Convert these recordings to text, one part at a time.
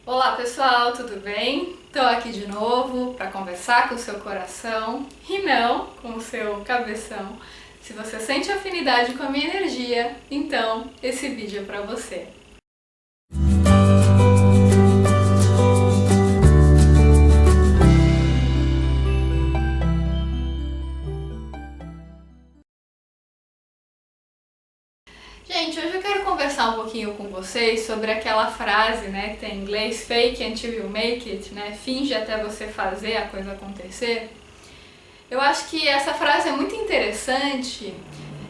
Olá pessoal, tudo bem? Estou aqui de novo para conversar com o seu coração e não com o seu cabeção. Se você sente afinidade com a minha energia, então esse vídeo é para você. Gente, hoje eu quero conversar um pouquinho com vocês sobre aquela frase, né, que tem em inglês, fake until you make it, né, finge até você fazer a coisa acontecer. Eu acho que essa frase é muito interessante.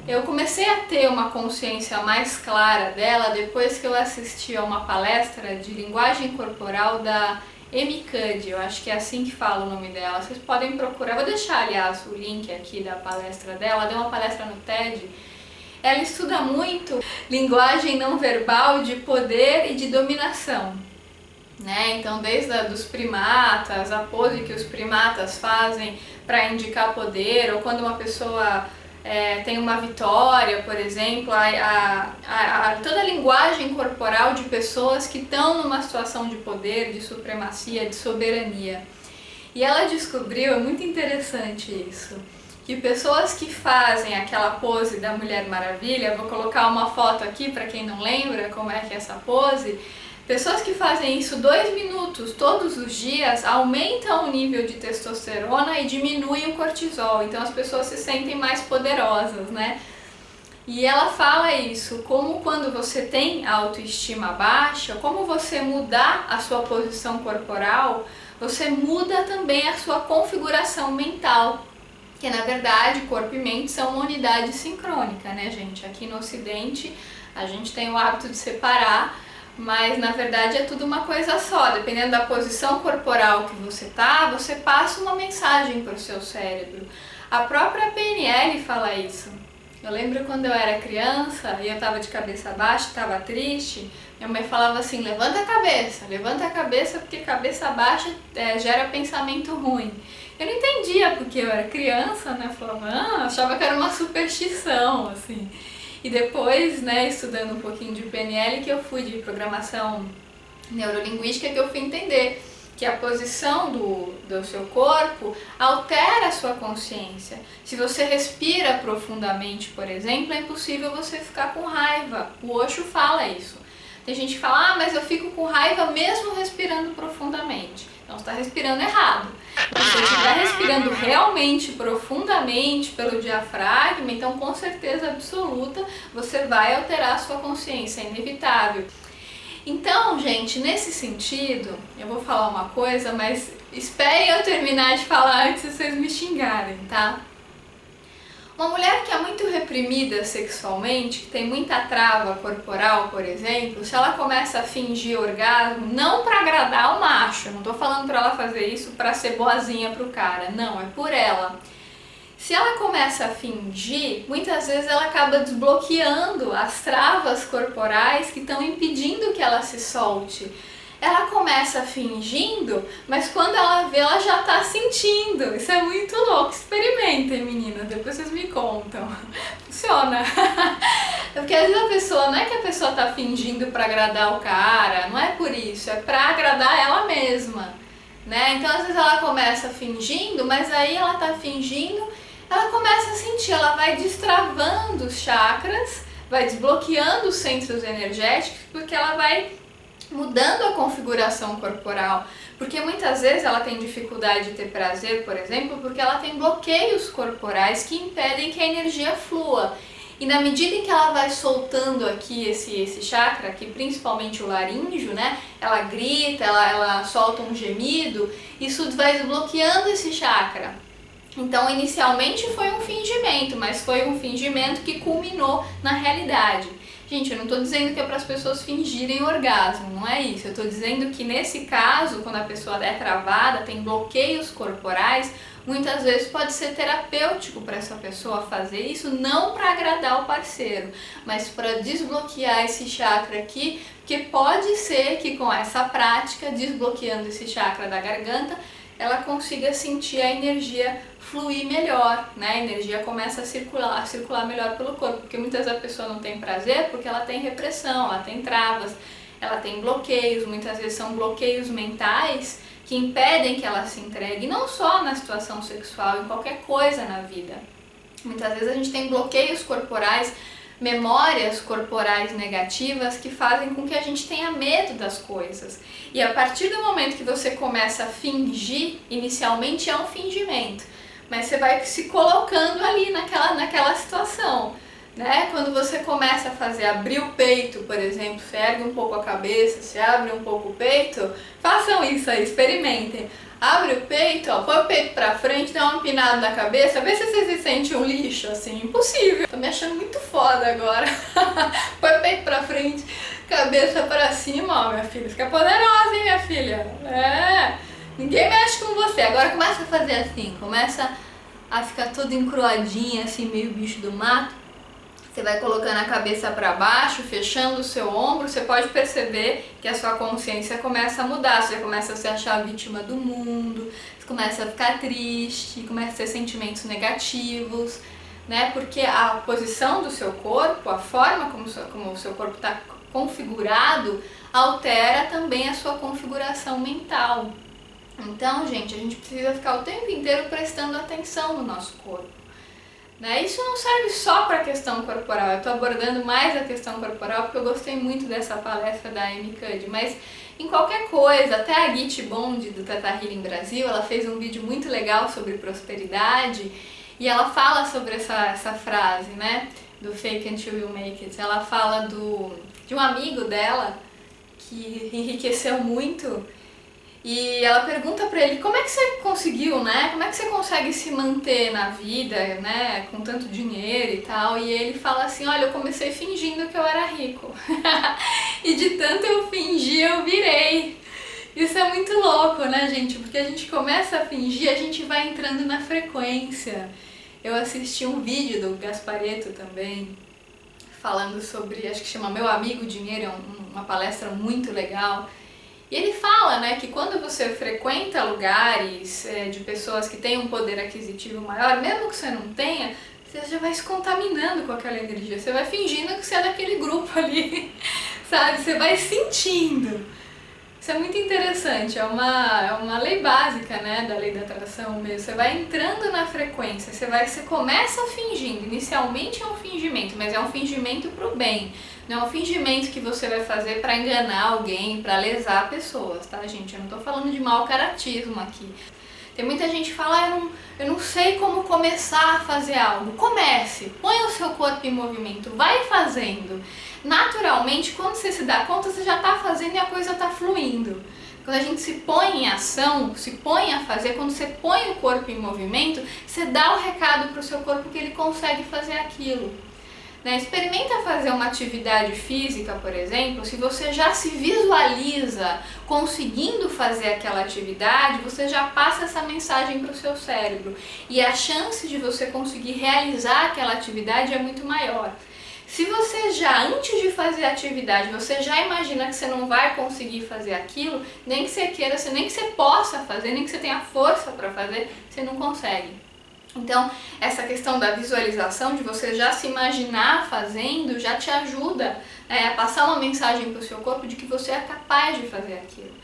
Eu comecei a ter uma consciência mais clara dela depois que eu assisti a uma palestra de linguagem corporal da Amy Cuddy, eu acho que é assim que fala o nome dela. Vocês podem procurar, vou deixar aliás o link aqui da palestra dela. Ela deu uma palestra no TED. Ela estuda muito linguagem não verbal de poder e de dominação, né? Então, desde dos primatas, a pose que os primatas fazem para indicar poder, ou quando uma pessoa tem uma vitória, por exemplo, toda a linguagem corporal de pessoas que estão numa situação de poder, de supremacia, de soberania. E ela descobriu, é muito interessante isso, que pessoas que fazem aquela pose da Mulher Maravilha, vou colocar uma foto aqui para quem não lembra como é que é essa pose, pessoas que fazem isso 2 minutos todos os dias aumentam o nível de testosterona e diminuem o cortisol, então as pessoas se sentem mais poderosas, né? E ela fala isso, como quando você tem autoestima baixa, como você mudar a sua posição corporal, você muda também a sua configuração mental. Que na verdade corpo e mente são uma unidade sincrônica, né, gente? Aqui no Ocidente a gente tem o hábito de separar, mas na verdade é tudo uma coisa só. Dependendo da posição corporal que você tá, você passa uma mensagem para o seu cérebro. A própria PNL fala isso. Eu lembro quando eu era criança e eu tava de cabeça baixa, tava triste, minha mãe falava assim, levanta a cabeça porque cabeça baixa gera pensamento ruim. Eu não entendia porque eu era criança, né, falava, achava que era uma superstição, assim. E depois, né, estudando um pouquinho de PNL, que eu fui de programação neurolinguística, que eu fui entender que a posição do seu corpo altera a sua consciência. Se você respira profundamente, por exemplo, é impossível você ficar com raiva. O Osho fala isso. Tem gente que fala, mas eu fico com raiva mesmo respirando profundamente. Então você está respirando errado. Se você estiver respirando realmente profundamente pelo diafragma, então com certeza absoluta você vai alterar a sua consciência, é inevitável. Então, gente, nesse sentido, eu vou falar uma coisa, mas esperem eu terminar de falar antes de vocês me xingarem, tá? Uma mulher que é muito reprimida sexualmente, que tem muita trava corporal, por exemplo, se ela começa a fingir orgasmo, não para agradar o macho, eu não tô falando para ela fazer isso para ser boazinha pro cara, não, é por ela. Se ela começa a fingir, muitas vezes ela acaba desbloqueando as travas corporais que estão impedindo que ela se solte. Ela começa fingindo, mas quando ela vê, ela já tá sentindo. Isso é muito louco. Experimentem, meninas, depois vocês me contam. Funciona. Porque às vezes a pessoa, não é que a pessoa tá fingindo para agradar o cara, não é por isso, é para agradar ela mesma, né? Então às vezes ela começa fingindo, mas aí ela tá fingindo, ela começa a sentir, ela vai destravando os chakras, vai desbloqueando os centros energéticos, porque ela vai mudando a configuração corporal, porque muitas vezes ela tem dificuldade de ter prazer, por exemplo, porque ela tem bloqueios corporais que impedem que a energia flua. E na medida em que ela vai soltando aqui esse chakra, aqui principalmente o laríngeo, né? Ela grita, ela solta um gemido, isso vai desbloqueando esse chakra. Então, inicialmente foi um fingimento, mas foi um fingimento que culminou na realidade. Gente, eu não estou dizendo que é para as pessoas fingirem orgasmo, não é isso. Eu estou dizendo que nesse caso, quando a pessoa é travada, tem bloqueios corporais, muitas vezes pode ser terapêutico para essa pessoa fazer isso, não para agradar o parceiro, mas para desbloquear esse chakra aqui, porque pode ser que com essa prática, desbloqueando esse chakra da garganta, ela consiga sentir a energia fluir melhor, né? A energia começa a circular melhor pelo corpo, porque muitas vezes a pessoa não tem prazer porque ela tem repressão, ela tem travas. ela tem bloqueios, muitas vezes são bloqueios mentais que impedem que ela se entregue, não só na situação sexual, em qualquer coisa na vida. Muitas vezes a gente tem bloqueios corporais, memórias corporais negativas que fazem com que a gente tenha medo das coisas. E a partir do momento que você começa a fingir, inicialmente é um fingimento, mas você vai se colocando ali naquela situação, né? Quando você começa a fazer, abrir o peito, por exemplo, você ergue um pouco a cabeça, você abre um pouco o peito, façam isso aí, experimentem. Abre o peito, ó, põe o peito pra frente, dá um empinado na cabeça, vê se você se sente um lixo, assim, impossível. Tô me achando muito foda agora. Põe o peito pra frente, cabeça pra cima, ó, minha filha, fica poderosa, hein, minha filha? É, ninguém mexe com você. Agora começa a fazer assim, começa a ficar toda encruadinha, assim, meio bicho do mato. Você vai colocando a cabeça para baixo, fechando o seu ombro, você pode perceber que a sua consciência começa a mudar, você começa a se achar vítima do mundo, você começa a ficar triste, começa a ter sentimentos negativos, né? Porque a posição do seu corpo, a forma como o seu corpo está configurado, altera também a sua configuração mental. Então, gente, a gente precisa ficar o tempo inteiro prestando atenção no nosso corpo. Isso não serve só para a questão corporal, eu estou abordando mais a questão corporal porque eu gostei muito dessa palestra da Amy Cuddy, mas em qualquer coisa, até a Git Bond do Theta Healing Brasil, ela fez um vídeo muito legal sobre prosperidade e ela fala sobre essa frase, né, do fake until you make it. Ela fala de um amigo dela que enriqueceu muito. E ela pergunta pra ele, como é que você conseguiu, né? Como é que você consegue se manter na vida, né? Com tanto dinheiro e tal. E ele fala assim, olha, eu comecei fingindo que eu era rico. E de tanto eu fingir, eu virei. Isso é muito louco, né, gente? Porque a gente começa a fingir, a gente vai entrando na frequência. Eu assisti um vídeo do Gasparetto também, falando sobre, acho que chama Meu Amigo Dinheiro, é uma palestra muito legal. E ele fala, né, que quando você frequenta lugares de pessoas que têm um poder aquisitivo maior, mesmo que você não tenha, você já vai se contaminando com aquela energia, você vai fingindo que você é daquele grupo ali, sabe? Você vai sentindo. Isso é muito interessante, é uma lei básica, né, da lei da atração mesmo. Você vai entrando na frequência, você começa fingindo. Inicialmente é um fingimento, mas é um fingimento pro bem. Não é um fingimento que você vai fazer para enganar alguém, para lesar pessoas, tá, gente? Eu não tô falando de mau caratismo aqui. Tem muita gente que fala, eu não sei como começar a fazer algo. Comece, põe o seu corpo em movimento, vai fazendo. Naturalmente, quando você se dá conta, você já está fazendo e a coisa está fluindo. Quando a gente se põe em ação, se põe a fazer, quando você põe o corpo em movimento, você dá o recado para o seu corpo que ele consegue fazer aquilo. Experimenta fazer uma atividade física, por exemplo, se você já se visualiza conseguindo fazer aquela atividade, você já passa essa mensagem para o seu cérebro e a chance de você conseguir realizar aquela atividade é muito maior. Se você já, antes de fazer a atividade, você já imagina que você não vai conseguir fazer aquilo, nem que você queira, nem que você possa fazer, nem que você tenha força para fazer, você não consegue. Então, essa questão da visualização, de você já se imaginar fazendo, já te ajuda a passar uma mensagem para o seu corpo de que você é capaz de fazer aquilo.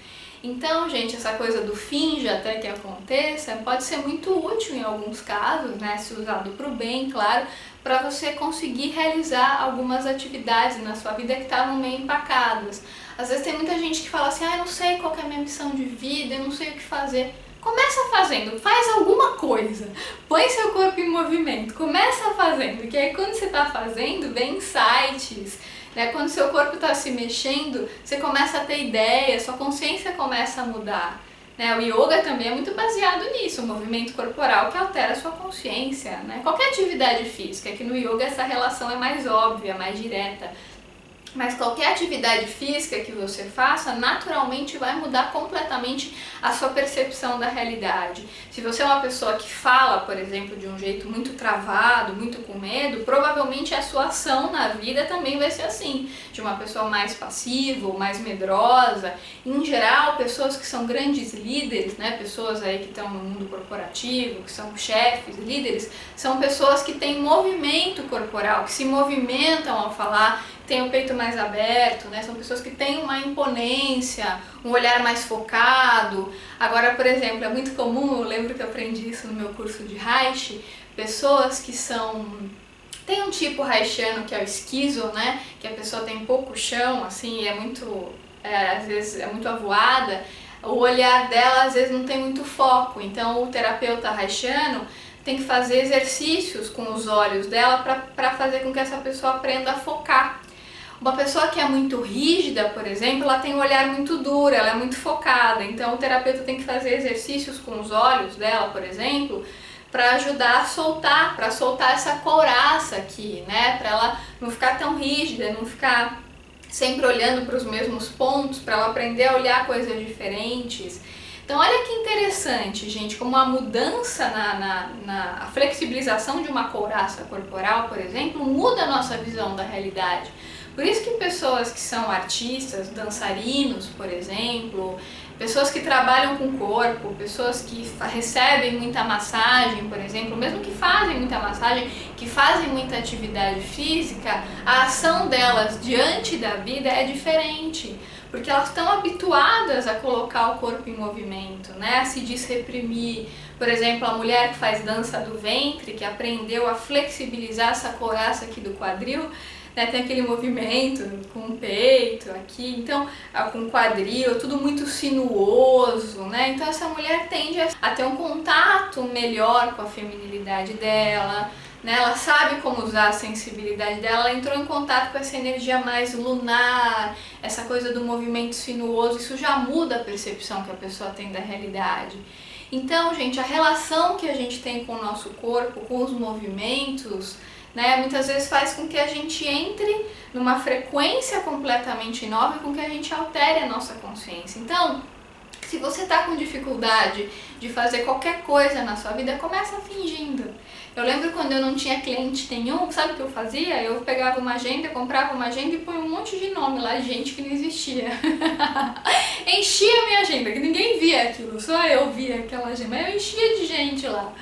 Então, gente, essa coisa do finja até que aconteça pode ser muito útil em alguns casos, né, se usado para o bem, claro, para você conseguir realizar algumas atividades na sua vida que estavam meio empacadas. Às vezes tem muita gente que fala assim, eu não sei qual que é a minha missão de vida, eu não sei o que fazer. Começa fazendo, faz alguma coisa, põe seu corpo em movimento, começa fazendo, que aí quando você está fazendo, vem insights, né? Quando seu corpo está se mexendo, você começa a ter ideias, sua consciência começa a mudar. Né? O yoga também é muito baseado nisso, o movimento corporal que altera a sua consciência. Né? Qualquer atividade física, que no yoga essa relação é mais óbvia, mais direta. Mas qualquer atividade física que você faça, naturalmente vai mudar completamente a sua percepção da realidade. Se você é uma pessoa que fala, por exemplo, de um jeito muito travado, muito com medo, provavelmente a sua ação na vida também vai ser assim. De uma pessoa mais passiva, mais medrosa. Em geral, pessoas que são grandes líderes, né, pessoas aí que estão no mundo corporativo, que são chefes, líderes, são pessoas que têm movimento corporal, que se movimentam ao falar, têm o peito mais aberto, né? São pessoas que têm uma imponência, um olhar mais focado. Agora, por exemplo, é muito comum, eu lembro que eu aprendi isso no meu curso de Reishi, pessoas que tem um tipo haitiano que é o esquizo, né? Que a pessoa tem pouco chão, assim, e às vezes é muito avoada. O olhar dela às vezes não tem muito foco, então o terapeuta haitiano tem que fazer exercícios com os olhos dela para fazer com que essa pessoa aprenda a focar. Uma pessoa que é muito rígida, por exemplo, ela tem um olhar muito duro, ela é muito focada, então o terapeuta tem que fazer exercícios com os olhos dela, por exemplo, para ajudar a soltar, para soltar essa couraça aqui, né? Para ela não ficar tão rígida, não ficar sempre olhando para os mesmos pontos, para ela aprender a olhar coisas diferentes. Então olha que interessante, gente, como a mudança a flexibilização de uma couraça corporal, por exemplo, muda a nossa visão da realidade. Por isso que pessoas que são artistas, dançarinos, por exemplo, pessoas que trabalham com o corpo, pessoas que recebem muita massagem, por exemplo, mesmo que fazem muita massagem, que fazem muita atividade física, a ação delas diante da vida é diferente, porque elas estão habituadas a colocar o corpo em movimento, né? A se desreprimir. Por exemplo, a mulher que faz dança do ventre, que aprendeu a flexibilizar essa couraça aqui do quadril, né, tem aquele movimento com o peito aqui, então com o quadril, tudo muito sinuoso, né? Então essa mulher tende a ter um contato melhor com a feminilidade dela, né? Ela sabe como usar a sensibilidade dela, ela entrou em contato com essa energia mais lunar, essa coisa do movimento sinuoso, isso já muda a percepção que a pessoa tem da realidade. Então, gente, a relação que a gente tem com o nosso corpo, com os movimentos, né, muitas vezes faz com que a gente entre numa frequência completamente nova e com que a gente altere a nossa consciência. Então, se você está com dificuldade de fazer qualquer coisa na sua vida, começa fingindo. Eu lembro quando eu não tinha cliente nenhum, sabe o que eu fazia? Eu pegava uma agenda, comprava uma agenda e põe um monte de nome lá de gente que não existia. Enchia a minha agenda, que ninguém via aquilo, só eu via aquela agenda, mas eu enchia de gente lá.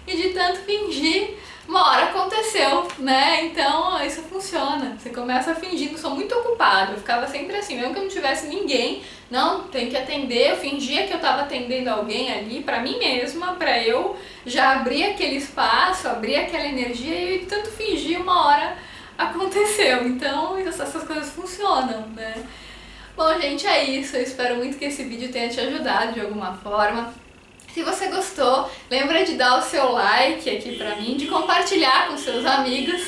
E de tanto fingir, uma hora aconteceu, né? Então isso funciona. Você começa fingindo, sou muito ocupada. Eu ficava sempre assim, mesmo que eu não tivesse ninguém, não, tem que atender. Eu fingia que eu estava atendendo alguém ali pra mim mesma, pra eu já abrir aquele espaço, abrir aquela energia e de tanto fingir, uma hora aconteceu. Então essas coisas funcionam, né? Bom, gente, é isso. Eu espero muito que esse vídeo tenha te ajudado de alguma forma. Se você gostou, lembra de dar o seu like aqui pra mim, de compartilhar com seus amigos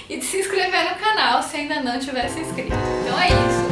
e de se inscrever no canal se ainda não tiver se inscrito. Então é isso.